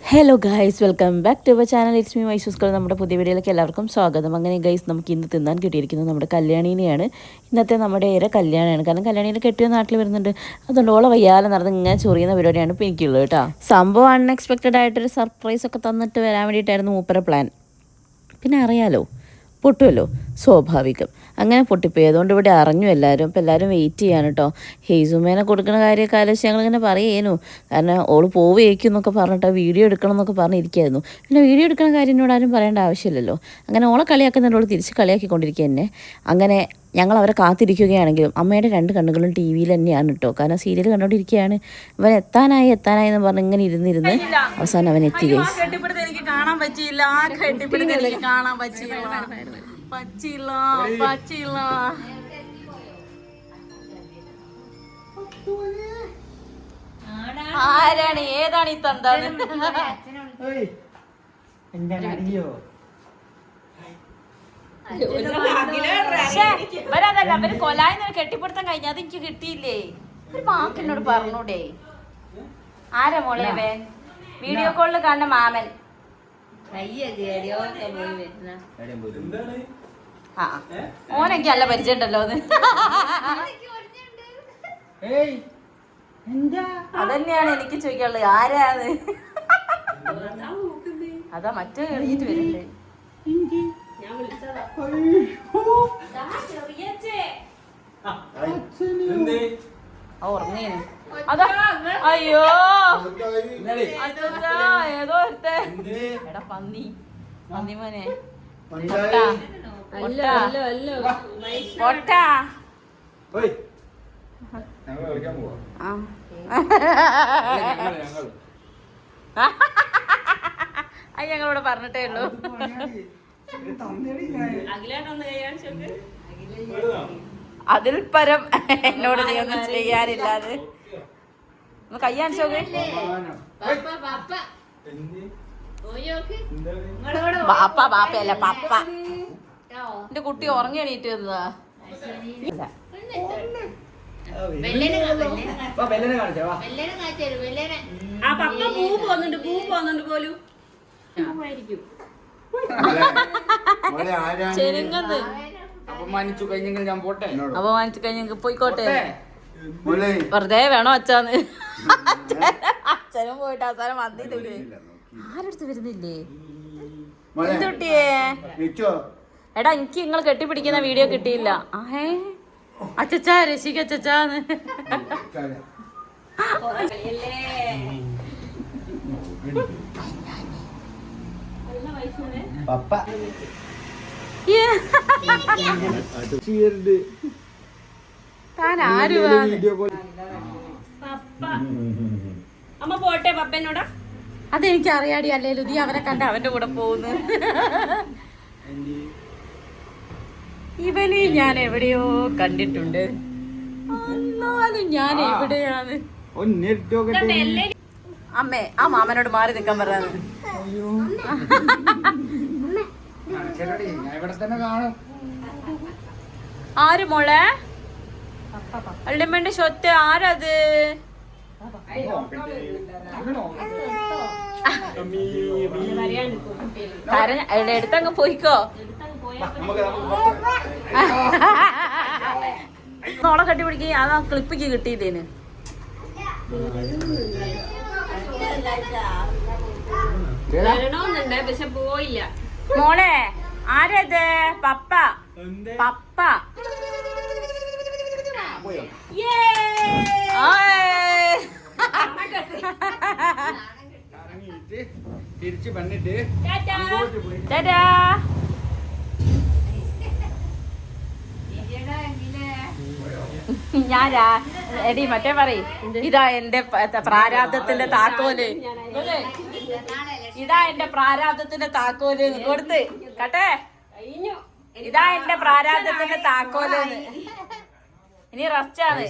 Hello guys, welcome back to our channel. It's me മൈസൂസ്കൾ. നമ്മുടെ പുതിയ വീഡിയോയിലേക്ക് എല്ലാവർക്കും സ്വാഗതം. അങ്ങനെ ഗൈസ്, നമുക്ക് ഇന്ന് തിന്നാൻ കിട്ടിയിരിക്കുന്നത് നമ്മുടെ കല്യാണീനെയാണ്. ഇന്നത്തെ നമ്മുടെ ഏറെ കല്യാണമാണ്. കാരണം കല്യാണീനെ കെട്ടിയ നാട്ടിൽ വരുന്നുണ്ട്. അതുകൊണ്ട് ഓളെ വയ്യാതെ നടന്ന് ഇങ്ങനെ ചൊറിയുന്ന പരിപാടിയാണ് ഇപ്പോൾ എനിക്കുള്ളത് കേട്ടോ. സംഭവം അൺഎക്സ്പെക്റ്റഡ് ആയിട്ടൊരു സർപ്രൈസ് ഒക്കെ തന്നിട്ട് വരാൻ വേണ്ടിയിട്ടായിരുന്നു മൂപ്പര പ്ലാൻ. പിന്നെ അറിയാലോ, പൊട്ടുമല്ലോ, സ്വാഭാവികം. അങ്ങനെ പൊട്ടിപ്പോയി. അതുകൊണ്ട് ഇവിടെ അറിഞ്ഞു എല്ലാവരും. അപ്പോൾ എല്ലാവരും വെയിറ്റ് ചെയ്യാൻ കേട്ടോ. ഹെയ്സുമേനെ കൊടുക്കുന്ന കാര്യമൊക്കെ ആലോചിച്ച് ഞങ്ങളിങ്ങനെ പറയുന്നു. കാരണം ഓള് പോവുകയായിരിക്കും എന്നൊക്കെ പറഞ്ഞിട്ട് വീഡിയോ എടുക്കണം എന്നൊക്കെ പറഞ്ഞിരിക്കുകയായിരുന്നു. പിന്നെ വീഡിയോ എടുക്കുന്ന കാര്യം എന്നോട് ആരും പറയേണ്ട ആവശ്യമില്ലല്ലോ. അങ്ങനെ ഓളെ കളിയാക്കുന്നതിനോട് തിരിച്ച് കളിയാക്കിക്കൊണ്ടിരിക്കുക തന്നെ. അങ്ങനെ ഞങ്ങൾ അവരെ കാത്തിരിക്കുകയാണെങ്കിലും അമ്മയുടെ രണ്ട് കണ്ണുകളും ടി വിയിൽ തന്നെയാണ് കേട്ടോ. കാരണം സീരിയൽ കണ്ടുകൊണ്ടിരിക്കുകയാണ്. അവൻ എത്താനായി എന്ന് പറഞ്ഞ് ഇങ്ങനെ ഇരുന്നിരുന്ന് അവസാനം അവൻ എത്തി. കാണാൻ പറ്റിയില്ല, കാണാൻ പറ്റിയില്ല. ആരാണ്, ഏതാണ് ഈ തന്താണ്? ഇവരതല്ല, അവര് കൊലായിന്ന് കെട്ടിപ്പിടുത്തം കഴിഞ്ഞ അത് എനിക്ക് കിട്ടിയില്ലേ? ഒരു വാക്കിനോട് പറഞ്ഞൂടെ? ആരാ മോളെ? വീഡിയോ കോളിൽ കാണുന്ന മാമൻ. ഓനെനിക്ക് നല്ല പരിചയം ഉണ്ടല്ലോ. അത് അതന്നെയാണ് എനിക്ക് ചോദിക്കാനുള്ളത്. ആരാന്ന്? അതാ മറ്റേ എഴുതിട്ട് വരുന്നുണ്ട്. ഉറങ്ങീന്. അതാ, അയ്യോ ഏതോ എടാ പന്നി മോനെ. അത് ഞങ്ങളിവിടെ പറഞ്ഞിട്ടേ ഉള്ളൂ. അതിൽ പരം എന്നോട് നീ ഒന്നും ചെയ്യാനില്ലാതെ കയ്യാണിച്ചോക്ക്. ബാപ്പ ബാപ്പയല്ല പപ്പ. എന്റെ കുട്ടി ഉറങ്ങി എണീറ്റ് വന്നതാ. ചെരുങ്ങന്ന് അപമാനിച്ചു കഴിഞ്ഞെങ്കിൽ ഞാൻ പോട്ടെ. അപമാനിച്ചു കഴിഞ്ഞെങ്കിൽ പോയിക്കോട്ടെ. വെറുതെ വേണോ അച്ഛന്ന്. അച്ഛനും പോയിട്ട് അവസാനം വന്നിട്ടില്ലേ? ആരെടുത്ത് വരുന്നില്ലേ കുട്ടിയെ? എടാ, എനിക്ക് നിങ്ങൾ കെട്ടിപ്പിടിക്കുന്ന വീഡിയോ കിട്ടിയില്ല. ആഹേ അച്ചച്ചാ, രസിക അച്ചച്ചാന്ന്. താൻ ആരുവാണ്? അമ്മ പോട്ടെ പപ്പനോടാ. അതെനിക്ക് അറിയാടി. അല്ലേ ലുതി അവനെ കണ്ട അവന്റെ കൂടെ പോകുന്നു. ഇവനെ ഞാൻ എവിടെയോ കണ്ടിട്ടുണ്ട്. എന്നാലും ഞാൻ എവിടെയാണ്? അമ്മേ, ആ മാമനോട് മാറി നിക്കാൻ പറയാന്ന്. ആര് മോളെ? അള്ളിമ്മന്റെ സ്വത്ത് ആരത്? എടുത്തങ്ങ് പോയിക്കോ. നോളെ കെട്ടിപ്പിടിക്ക്. അതാ ക്ലിപ്പിക്ക് കിട്ടിയില്ലേന്. പക്ഷെ പോയില്ല. മോളെ ആരത്? പപ്പ പപ്പ. തിരിച്ചു വന്നിട്ട് ഞാനാ എടി മറ്റേ പറയും. ഇതാ എന്റെ പ്രാരാബ്ദത്തിന്റെ താക്കോല്. ഇതാ എന്റെ പ്രാരാബ്ദത്തിന്റെ താക്കോല് കൊടുത്ത് കട്ടെ. ഇതാ എന്റെ പ്രാരാബ്ദത്തിന്റെ താക്കോല്. ഇനി റസ്റ്റാണ്.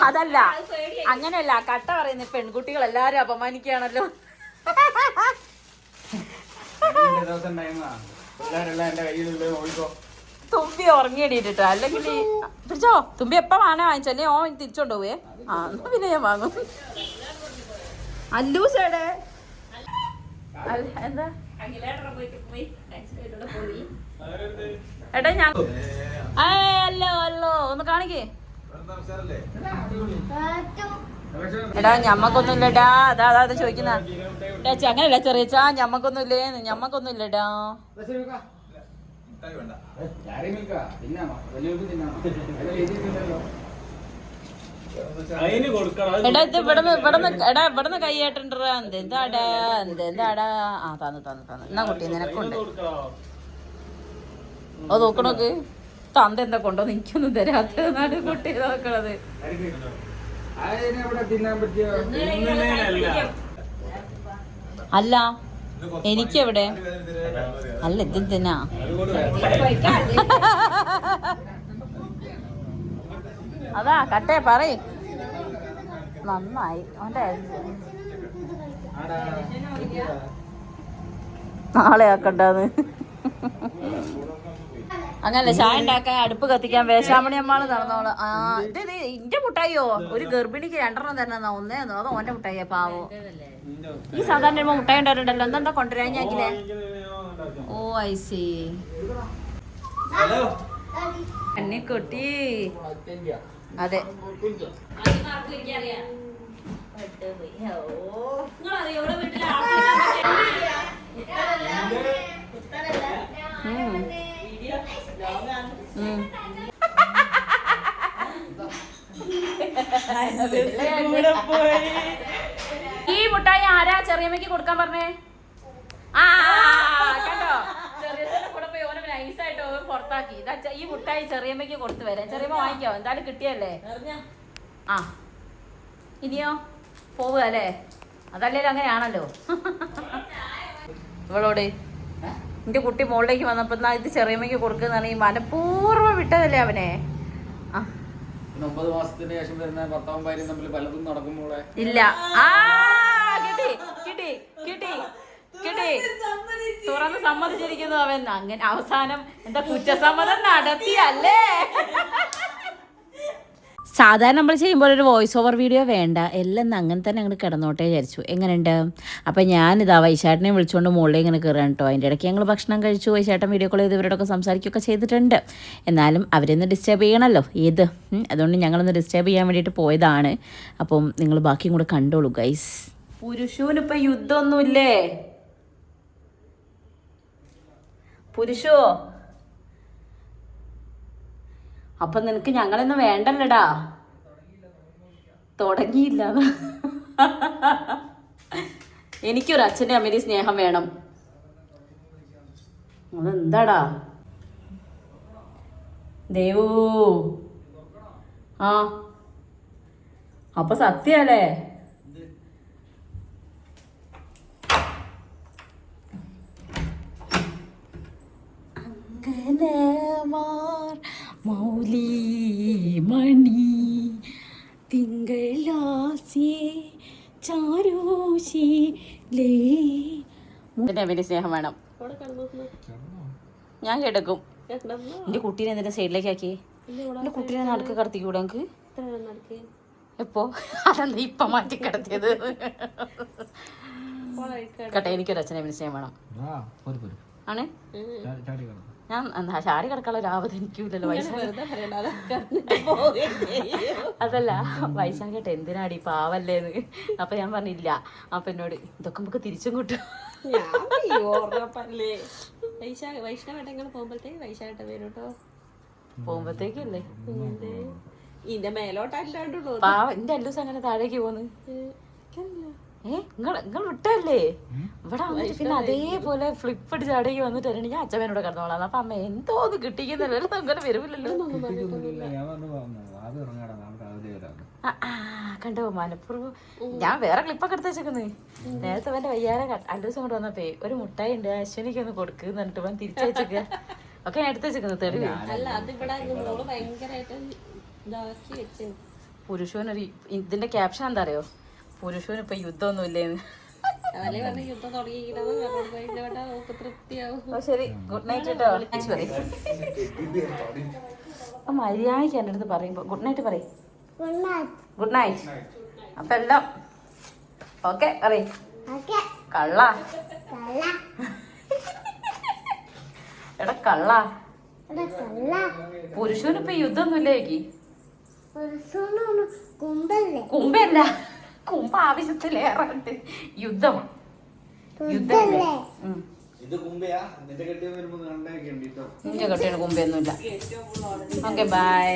അതല്ല, അങ്ങനെയല്ല. കട്ട പറയുന്ന പെൺകുട്ടികൾ എല്ലാരും അപമാനിക്കുകയാണല്ലോ. തുമ്പി ഉറങ്ങിയടിട്ടോ. അല്ലെങ്കിൽ പിടിച്ചോ, തുമ്പി എപ്പ വാങ്ങാൻ വാങ്ങിച്ചല്ലേ ഓൻ തിരിച്ചോണ്ടോവേ. ആ എന്നാ പിന്നെ ഞാൻ വാങ്ങും. അല്ലൂസേടെ എന്താ എടാ ഞാൻ അല്ലോ അല്ലോ ഒന്ന് കാണിക്കേ. എടാ ഞമ്മക്കൊന്നും ഇല്ലടാ. അതാ അതാ ചോദിക്കുന്ന അങ്ങനെയല്ല ചെറിയച്ചാ ഞമ്മക്കൊന്നും ഇല്ലേന്ന്. ഞമ്മക്കൊന്നും ഇല്ലടാ. എടാ ഇത് ഇവിടുന്ന് കൈയാട്ടുണ്ടാ. എന്താടാ ആ തന്നു എന്നാ കുട്ടി നിനക്കുണ്ട്. അത് നോക്കണോക്ക് തന്ത എന്താ കൊണ്ടോന്ന് എനിക്കൊന്നും തരാത്തതാണ് കുട്ടി നോക്കണത്. അല്ല എനിക്കെവിടെ അല്ല ഇതെന്തിനാ അതാ കട്ടേ പറയ്. നന്നായി അവന്റെ നാളെ ആക്കണ്ടാന്ന്. അങ്ങനല്ല ചായ ഉണ്ടാക്കാൻ അടുപ്പ് കത്തിക്കാൻ വേശാമണി അമ്മാണ് നടന്നോളൂ. ആ ഇത് ഇന്റെ മുട്ടായിയോ ഒരു ഗർഭിണിക്ക് 2 തരണ ഒന്നേന്നോ അതോ ഓന്റെ മുട്ടായിയാ പാവോ. ഈ സാധാരണ വരുമ്പോ മുട്ടായി ഉണ്ടായിട്ടുണ്ടല്ലോ. എന്താ കൊണ്ടുവരാൻ ഞാക്കില്ലേ. ഓ ഐസി കണ്ണിക്കുട്ടി. അതെ ഈ മുട്ടായി ആരാ ചെറിയമ്മക്ക് കൊടുക്കാൻ പറഞ്ഞേ. ആ കണ്ടോ ചെറിയച്ഛന്റെ കൂടെ പോയി ഓനെ നൈസായിട്ട് പുറത്താക്കി. ഈ മുട്ടായി ചെറിയമ്മക്ക് കൊടുത്തു വരാം. ചെറിയമ്മ വാങ്ങിക്കോ എന്തായാലും കിട്ടിയല്ലേ. ആ ഇനിയോ പോവുക അല്ലേ. അതല്ലേലും അങ്ങനെയാണല്ലോ. ഇവളോട് എന്റെ കുട്ടി മുകളിലേക്ക് വന്നപ്പോ ഇത് ചെറിയമ്മയ്ക്ക് കൊടുക്കുന്നതാണ്. ഈ മനഃപൂർവ്വം വിട്ടതല്ലേ അവനെ. 9 മാസത്തിന് ശേഷം വരുന്ന ഭർത്താവും ഭാര്യയും തമ്മിൽ പലതും നടക്കുമ്പോളെ ഇല്ല. ആ കിട്ടി കിട്ടി കിട്ടി കിട്ടി തുറന്ന് സമ്മതിച്ചിരിക്കുന്നു അവൻ. അങ്ങനെ അവസാനം എന്താ കുറ്റസമ്മതം നടത്തിയല്ലേ. സാധാരണ നമ്മൾ ചെയ്യുമ്പോൾ ഒരു വോയിസ് ഓവർ വീഡിയോ വേണ്ട, എല്ലാം അങ്ങനെ തന്നെ അങ്ങോട്ട് കിടന്നോട്ടെ വിചാരിച്ചു. എങ്ങനെയുണ്ട്? അപ്പോൾ ഞാനിതാ വൈശാട്ടിനെ വിളിച്ചുകൊണ്ട് മുകളിൽ ഇങ്ങനെ കയറാൻ കേട്ടോ. അതിൻ്റെ ഇടയ്ക്ക് ഞങ്ങൾ ഭക്ഷണം കഴിച്ചു. വൈശാട്ടൻ വീഡിയോ കോൾ ചെയ്ത് ഇവരോടൊക്കെ സംസാരിക്കുകയൊക്കെ ചെയ്തിട്ടുണ്ട്. എന്നാലും അവരൊന്ന് ഡിസ്റ്റർബ് ചെയ്യണമല്ലോ അതുകൊണ്ട് ഞങ്ങളൊന്ന് ഡിസ്റ്റർബ് ചെയ്യാൻ വേണ്ടിയിട്ട് പോയതാണ്. അപ്പം നിങ്ങൾ ബാക്കിയും കൂടെ കണ്ടോളൂ ഗൈസ്. പുരുഷൂനിപ്പം യുദ്ധമൊന്നുമില്ലേ? പുരുഷോ അപ്പൊ നിനക്ക് ഞങ്ങളൊന്നും വേണ്ടല്ലടാ. തുടങ്ങിയില്ല. എനിക്കൊരു അച്ഛൻ്റെ അമ്മയുടെ സ്നേഹം വേണം. അതെന്താടാ ദേവൂ? ആ അപ്പൊ സത്യല്ലേ? മൗലി മണി തിങ്കളാസ്യേ ചാരോശീലേ. സ്നേഹം വേണം. ഞാൻ കിടക്കും. എന്റെ കുട്ടീനെ എന്തിനാ സൈഡിലേക്ക് ആക്കി? എന്റെ കുട്ടീനെ നടക്ക് കടത്തിക്കൂടെ എനിക്ക്? എപ്പോ? അതെന്താ ഇപ്പൊ മാറ്റി കിടത്തിയത്? കേട്ടെ എനിക്കൊരു അച്ഛനെ സ്നേഹം വേണം. ആണ് ഞാൻ എന്താ ചാടി കിടക്കാനുള്ള ലാഭം എനിക്കില്ലല്ലോ. അതല്ല വൈശാഖേട്ട എന്തിനാടി പാവല്ലേന്ന്. അപ്പൊ ഞാൻ പറഞ്ഞില്ല. അപ്പൊ എന്നോട് ഇതൊക്കെ നമുക്ക് തിരിച്ചും കിട്ടും. പോകുമ്പത്തേക്കല്ലേ ഇതിന്റെ മേലോട്ടല്ലാണ്ടുള്ളൂ. പാവ എന്റെ അല്ലൂസ് അങ്ങനെ താഴേക്ക് പോന്ന്. നിങ്ങൾ വിട്ടല്ലേ ഇവിടെ വന്നിട്ട് പിന്നെ അതേപോലെ ഫ്ലിപ്പ് അടിച്ച് അടങ്ങി വന്നിട്ട് ഞാൻ അച്ഛനോട് കിടന്നോളാം. അപ്പൊ അമ്മ എന്തോ ഒന്ന് കിട്ടിക്കുന്നില്ലല്ലോ. അങ്ങനെ വരുമില്ലല്ലോ. കണ്ടോ മനപ്പുറം. ഞാൻ വേറെ ക്ലിപ്പൊക്കെ എടുത്ത് വെച്ചേക്കുന്നത്. നേരത്തെ വല്ല വയ്യാരെ അല്ലൂസം കൊണ്ട് വന്നപ്പോ ഒരു മുട്ടായി ഉണ്ട് അശ്വനിക്ക് ഒന്ന് കൊടുക്കുന്നു എന്നിട്ട് അവൻ തിരിച്ചയച്ചേക്ക ഒക്കെ ഞാൻ എടുത്ത് വെച്ചേക്കുന്നത് തെളിവ്. പുരുഷനൊരു ഇതിന്റെ ക്യാപ്ഷൻ എന്താ അറിയോ? പുരുഷന് ഇപ്പൊ യുദ്ധമൊന്നും ഇല്ലേന്ന്. ശരി ഗുഡ് നൈറ്റ് കേട്ടോ. മര്യാദയ്ക്ക് എൻ്റെ അടുത്ത് പറയുമ്പോ ഗുഡ് നൈറ്റ് പറയും. Good night. അപ്പൊ എല്ലാം ഓക്കെ അറിയ കള്ള എടാ കള്ള പുരുഷനിപ്പോ യുദ്ധമൊന്നുമില്ലേക്ക് കുമ്പല്ല കുമ്പ ആവശ്യത്തിലേറെ യുദ്ധം യുദ്ധമല്ലേ ഇത് കുമ്പയാ നിന്റെ കെട്ടിയ വരുമ്പോ കണ്ടേ കണ്ടിട്ടോ നിന്റെ കെട്ടിയുടെ കുമ്പയൊന്നുമില്ല. Okay bye.